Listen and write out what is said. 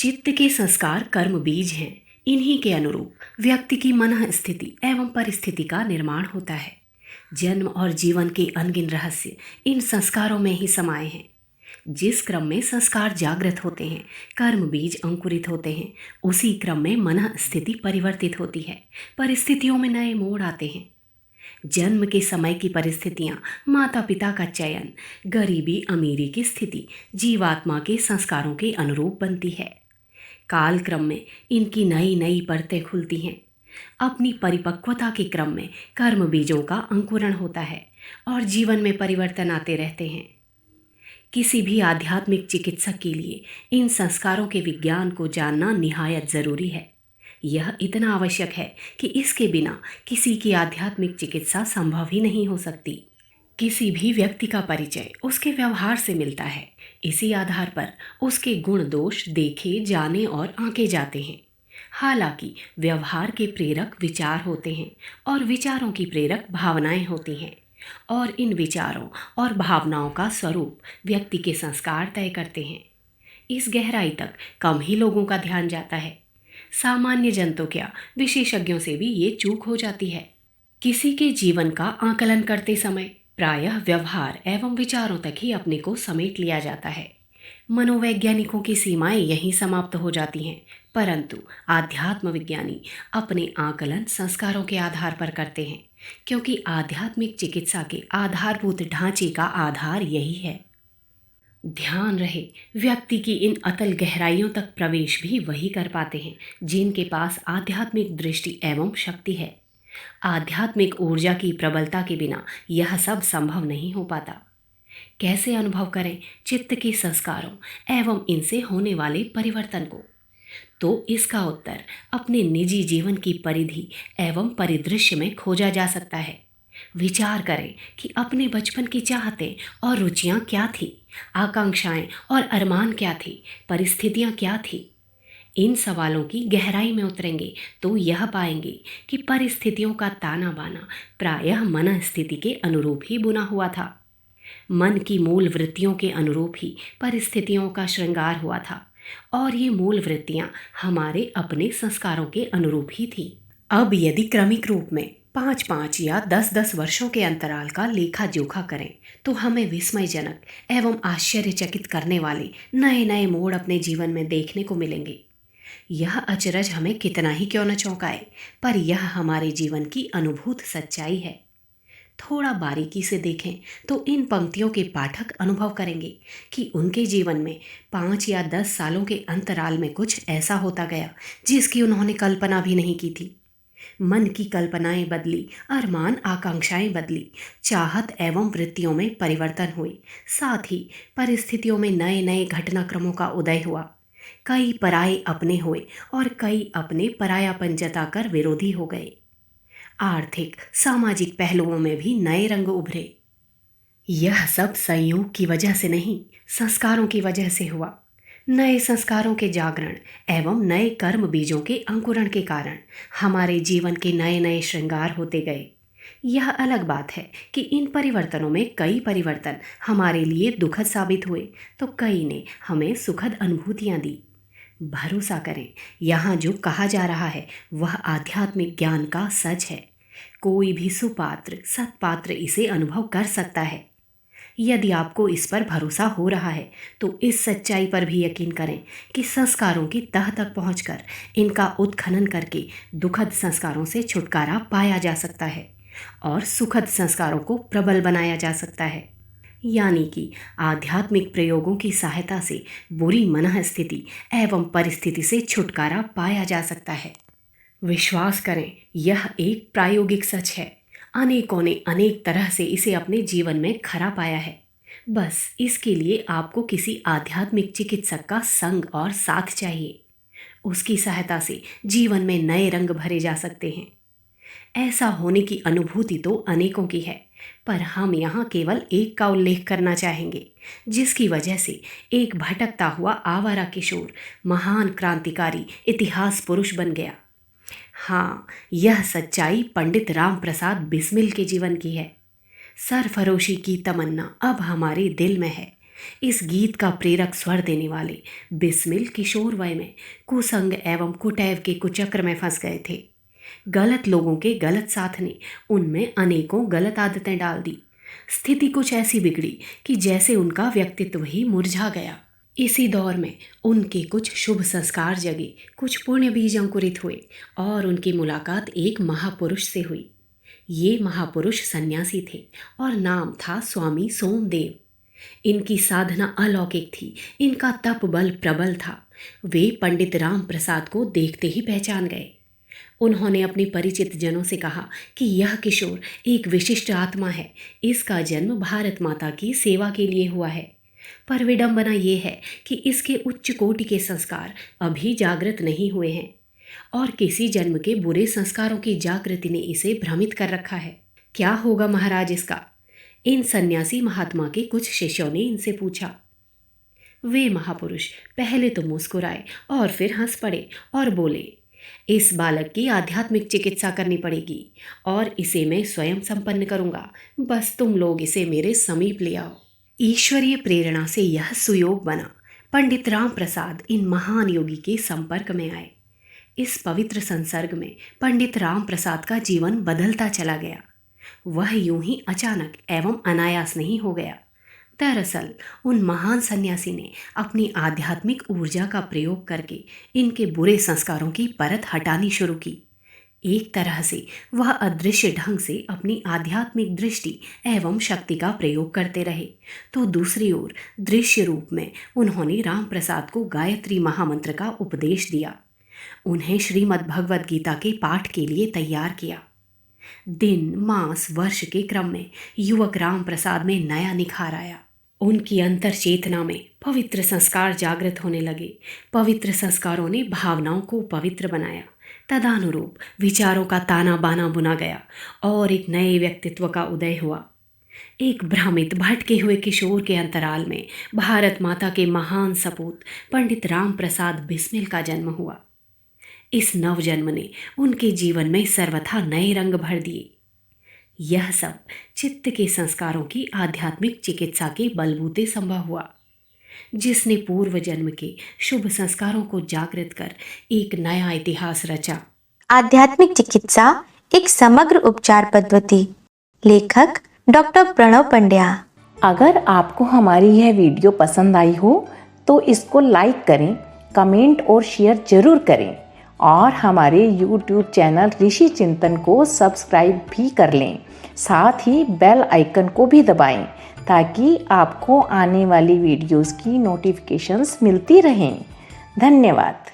चित्त के संस्कार कर्म बीज हैं। इन्हीं के अनुरूप व्यक्ति की मन स्थिति एवं परिस्थिति का निर्माण होता है। जन्म और जीवन के अनगिन रहस्य इन संस्कारों में ही समाये हैं। जिस क्रम में संस्कार जागृत होते हैं, कर्म बीज अंकुरित होते हैं, उसी क्रम में मन स्थिति परिवर्तित होती है, परिस्थितियों में नए मोड़ आते हैं। जन्म के समय की परिस्थितियां, माता पिता का चयन, गरीबी अमीरी की स्थिति जीवात्मा के संस्कारों के अनुरूप बनती है। काल क्रम में इनकी नई नई परतें खुलती हैं। अपनी परिपक्वता के क्रम में कर्म बीजों का अंकुरण होता है और जीवन में परिवर्तन आते रहते हैं। किसी भी आध्यात्मिक चिकित्सक के लिए इन संस्कारों के विज्ञान को जानना निहायत ज़रूरी है। यह इतना आवश्यक है कि इसके बिना किसी की आध्यात्मिक चिकित्सा संभव ही नहीं हो सकती। किसी भी व्यक्ति का परिचय उसके व्यवहार से मिलता है। इसी आधार पर उसके गुण दोष देखे, जाने और आंके जाते हैं। हालांकि व्यवहार के प्रेरक विचार होते हैं और विचारों की प्रेरक भावनाएं होती हैं, और इन विचारों और भावनाओं का स्वरूप व्यक्ति के संस्कार तय करते हैं। इस गहराई तक कम ही लोगों का ध्यान जाता है। सामान्य जन तो क्या, विशेषज्ञों से भी ये चूक हो जाती है। किसी के जीवन का आकलन करते समय प्रायः व्यवहार एवं विचारों तक ही अपने को समेट लिया जाता है। मनोवैज्ञानिकों की सीमाएं यहीं समाप्त हो जाती हैं, परंतु आध्यात्म विज्ञानी अपने आकलन संस्कारों के आधार पर करते हैं, क्योंकि आध्यात्मिक चिकित्सा के आधारभूत ढांचे का आधार यही है। ध्यान रहे, व्यक्ति की इन अतल गहराइयों तक प्रवेश भी वही कर पाते हैं जिनके पास आध्यात्मिक दृष्टि एवं शक्ति है। आध्यात्मिक ऊर्जा की प्रबलता के बिना यह सब संभव नहीं हो पाता। कैसे अनुभव करें चित्त के संस्कारों एवं इनसे होने वाले परिवर्तन को? तो इसका उत्तर अपने निजी जीवन की परिधि एवं परिदृश्य में खोजा जा सकता है। विचार करें कि अपने बचपन की चाहतें और रुचियां क्या थी, आकांक्षाएं और अरमान क्या थे, परिस्थितियां क्या थी। इन सवालों की गहराई में उतरेंगे तो यह पाएंगे कि परिस्थितियों का ताना बाना प्रायः मन स्थिति के अनुरूप ही बुना हुआ था। मन की मूल वृत्तियों के अनुरूप ही परिस्थितियों का श्रृंगार हुआ था, और ये मूल वृत्तियां हमारे अपने संस्कारों के अनुरूप ही थी। अब यदि क्रमिक रूप में 5-5 या 10-10 वर्षों के अंतराल का लेखा जोखा करें तो हमें विस्मयजनक एवं आश्चर्यचकित करने वाले नए नए मोड़ अपने जीवन में देखने को मिलेंगे। यह अचरज हमें कितना ही क्यों न चौंकाए, पर यह हमारे जीवन की अनुभूत सच्चाई है। थोड़ा बारीकी से देखें तो इन पंक्तियों के पाठक अनुभव करेंगे कि उनके जीवन में 5 या 10 सालों के अंतराल में कुछ ऐसा होता गया जिसकी उन्होंने कल्पना भी नहीं की थी। मन की कल्पनाएं बदली, अरमान आकांक्षाएं बदली, चाहत एवं वृत्तियों में परिवर्तन हुए, साथ ही परिस्थितियों में नए नए घटनाक्रमों का उदय हुआ। कई पराये अपने हुए और कई अपने परायापन जताकर विरोधी हो गए। आर्थिक सामाजिक पहलुओं में भी नए रंग उभरे। यह सब संयोग की वजह से नहीं, संस्कारों की वजह से हुआ। नए संस्कारों के जागरण एवं नए कर्म बीजों के अंकुरण के कारण हमारे जीवन के नए नए श्रृंगार होते गए। यह अलग बात है कि इन परिवर्तनों में कई परिवर्तन हमारे लिए दुखद साबित हुए तो कई ने हमें सुखद अनुभूतियां दी। भरोसा करें, यहाँ जो कहा जा रहा है वह आध्यात्मिक ज्ञान का सच है। कोई भी सुपात्र सत्पात्र इसे अनुभव कर सकता है। यदि आपको इस पर भरोसा हो रहा है तो इस सच्चाई पर भी यकीन करें कि संस्कारों की तह तक पहुंचकर इनका उत्खनन करके दुखद संस्कारों से छुटकारा पाया जा सकता है और सुखद संस्कारों को प्रबल बनाया जा सकता है। यानी कि आध्यात्मिक प्रयोगों की सहायता से बुरी मनःस्थिति एवं परिस्थिति से छुटकारा पाया जा सकता है। विश्वास करें, यह एक प्रायोगिक सच है। अनेकों ने अनेक तरह से इसे अपने जीवन में खरा पाया है। बस इसके लिए आपको किसी आध्यात्मिक चिकित्सक का संग और साथ चाहिए। उसकी सहायता से जीवन में नए रंग भरे जा सकते हैं। ऐसा होने की अनुभूति तो अनेकों की है, पर हम यहाँ केवल एक का उल्लेख करना चाहेंगे जिसकी वजह से एक भटकता हुआ आवारा किशोर महान क्रांतिकारी इतिहास पुरुष बन गया। हाँ, यह सच्चाई पंडित राम प्रसाद बिस्मिल के जीवन की है। सरफरोशी की तमन्ना अब हमारे दिल में है। इस गीत का प्रेरक स्वर देने वाले बिस्मिल किशोर वय में कुसंग एवं कुटैव के कुचक्र में फंस गए थे। गलत लोगों के गलत साथ ने उनमें अनेकों गलत आदतें डाल दी। स्थिति कुछ ऐसी बिगड़ी कि जैसे उनका व्यक्तित्व ही मुरझा गया। इसी दौर में उनके कुछ शुभ संस्कार जगे, कुछ पुण्य बीज अंकुरित हुए और उनकी मुलाकात एक महापुरुष से हुई। ये महापुरुष सन्यासी थे और नाम था स्वामी सोमदेव। इनकी साधना अलौकिक थी, इनका तप बल प्रबल था। वे पंडित राम प्रसाद को देखते ही पहचान गए। उन्होंने अपने परिचित जनों से कहा कि यह किशोर एक विशिष्ट आत्मा है, इसका जन्म भारत माता की सेवा के लिए हुआ है। पर विडंबना ये है कि इसके उच्च कोटि के संस्कार अभी जागृत नहीं हुए हैं और किसी जन्म के बुरे संस्कारों की जागृति ने इसे भ्रमित कर रखा है। क्या होगा महाराज इसका? इन सन्यासी महात्मा के कुछ शिष्यों ने इनसे पूछा। वे महापुरुष पहले तो मुस्कुराए और फिर हंस पड़े और बोले, इस बालक की आध्यात्मिक चिकित्सा करनी पड़ेगी और इसे मैं स्वयं संपन्न करूंगा। बस तुम लोग इसे मेरे समीप ले आओ। ईश्वरीय प्रेरणा से यह सुयोग बना। पंडित राम प्रसाद इन महान योगी के संपर्क में आए। इस पवित्र संसर्ग में पंडित राम प्रसाद का जीवन बदलता चला गया। वह यूं ही अचानक एवं अनायास नहीं हो गया। दरअसल उन महान सन्यासी ने अपनी आध्यात्मिक ऊर्जा का प्रयोग करके इनके बुरे संस्कारों की परत हटानी शुरू की। एक तरह से वह अदृश्य ढंग से अपनी आध्यात्मिक दृष्टि एवं शक्ति का प्रयोग करते रहे, तो दूसरी ओर दृश्य रूप में उन्होंने राम प्रसाद को गायत्री महामंत्र का उपदेश दिया। उन्हें श्रीमद् भगवद गीता के पाठ के लिए तैयार किया। दिन मास वर्ष के क्रम में युवक राम प्रसाद में नया निखार आया। उनकी अंतर चेतना में पवित्र संस्कार जागृत होने लगे। पवित्र संस्कारों ने भावनाओं को पवित्र बनाया। तदानुरूप विचारों का ताना बाना बुना गया और एक नए व्यक्तित्व का उदय हुआ। एक भ्रमित भटके हुए किशोर के अंतराल में भारत माता के महान सपूत पंडित राम प्रसाद बिस्मिल का जन्म हुआ। इस नवजन्म ने उनके जीवन में सर्वथा नए रंग भर दिए। यह सब चित्त के संस्कारों की आध्यात्मिक चिकित्सा के बलबूते संभव हुआ, जिसने पूर्व जन्म के शुभ संस्कारों को जागृत कर एक नया इतिहास रचा। आध्यात्मिक चिकित्सा एक समग्र उपचार पद्धति। लेखक डॉक्टर प्रणव पंड्या। अगर आपको हमारी यह वीडियो पसंद आई हो तो इसको लाइक करें, कमेंट और शेयर जरूर करें और हमारे YouTube चैनल ऋषि चिंतन को सब्सक्राइब भी कर लें। साथ ही बेल आइकन को भी दबाएं ताकि आपको आने वाली वीडियोस की नोटिफिकेशंस मिलती रहें। धन्यवाद।